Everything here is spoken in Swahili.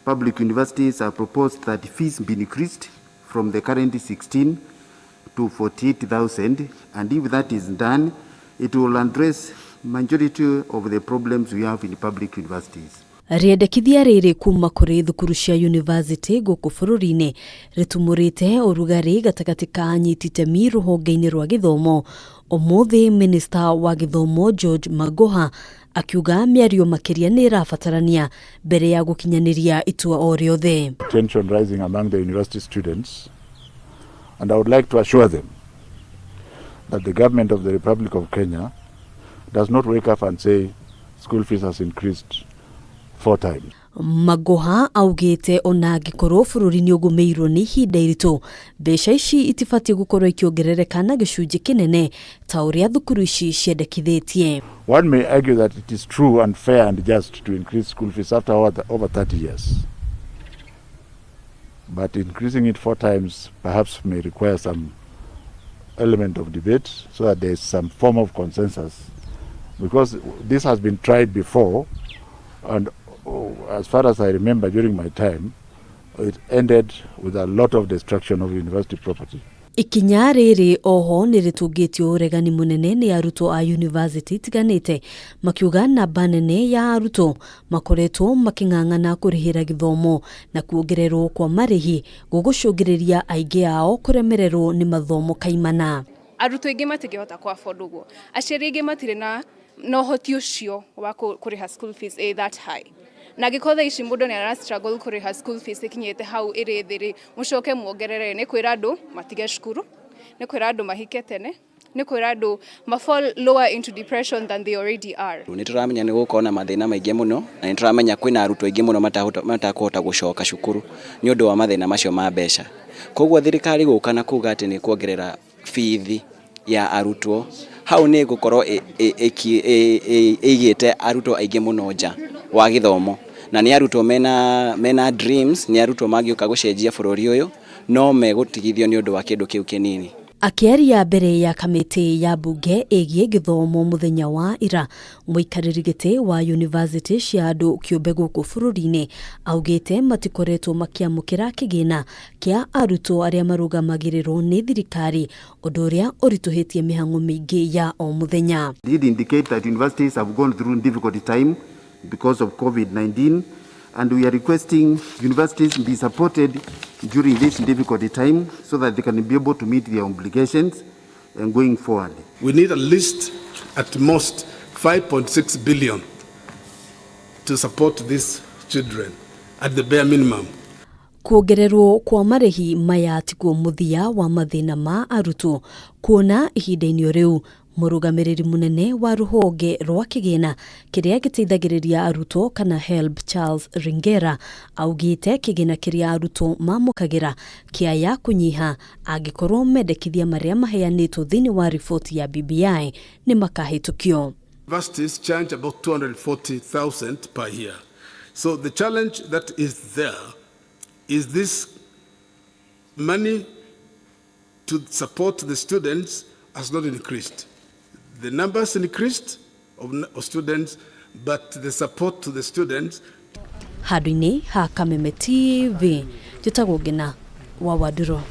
public universities have proposed that fees be increased from the current 16 to 48,000, and if that is done, it will address majority of the problems we have in public universities. Riendekithia riri kuuma kuri thukuru cia university guku bururi-ini ritumurite urugari gatagati ka anyiti itemi ruhonge-ini rwa githomo. Umuthi Minister wa githomo George Magoha akiuga miario makiria ni irabatarania mbere ya gukinyaniria itua o riothe. Tension rising among the university students, and I would like to assure them that the government of the Republic of Kenya does not wake up and say school fees has increased 4 times. Magoha augite ona gikorwo bururi ni ugumeirwo ni ihinda iritu, mbeca ici itibatie gukorwo ikiongerereka na gicunji kinene ta uria thukuru ici ciendekithĩtie. One may argue that it is true and fair and just to increase school fees after over 30 years. But increasing it 4 times perhaps may require some element of debate so that there is some form of consensus. Because this has been tried before, and as far as I remember during my time, it ended with a lot of destruction of university property. Ikinya riri oho ni ritungitio uregani munene ni arutwo a university tiganite, makiuga namba nene ya arutwo makoretwo making'ang'ana kurihira githomo na kuongererwo kwa marihi gugucungiriria aingi ao kuremererwo ni mathomo kaimana. Arutwo aingi matingihota ku afford uguo, aciari aingi matire na uhoti ucio wa kuriha school fees that high. Na gikotha ici mundu ni ara struggle kuriha school fees ikinyete hau iri thiri, mucoke mwongerere ni kwira andu matige cukuru, ni kwira andu mahike tene, ni kwira andu fall lower into depression than they already are. Ni turamenya ni gukona mathina maingi muno, na ni turamenya kwina arutwo aingi muno matakuhota gucoka cukuru ni undu wa mathina macio ma mbeca. Koguo thirikari guka na kuga ati ni kuongerera fees ya arutwo hau ni gukorwo igite arutwo aingi muno nja wa githomo, na ni arutwo mena dreams, ni arutwo magioka gucenjia bururi uyu no megutigithio ni undu wa kindu kiu kinini. Akiaria mbere ya kamiti ya bunge igie githomo muthenya wa ira, muikariri giti wa university cia andu kiumbe guku bururi-ini augite matikoretwo makiamukira kigina kia arutwo aria marugamagirirwo ni thirikari, undu uria urituhitie mihango mingi ya o muthenya. Did indicate that universities have gone through difficult time because of COVID-19, and we are requesting universities be supported during this difficult time so that they can be able to meet their obligations and going forward. We need at least, at most, 5.6 billion to support these children at the bare minimum. Kuongererwo kwa marihi maya tiguo muthia wa mathina ma arutwo, kuona ihinda-ini riu murugamiriri munene wa ruhonge rwa kigina kiria giteithagiriria arutwo kana HELB Charles Ringera augite kigina kiria arutwo mamukagira kiaya kunyiha angikorwo mendekithia maria maheanitwo thini wa ripoti ya BBI ni makahitukio. Universities charge about 240,000 per year. So the challenge that is there is this money to support the students has not increased. The numbers increased of students, but the support to the students. Hadwini ha Kameme TV, Ngina wa Wandurwa.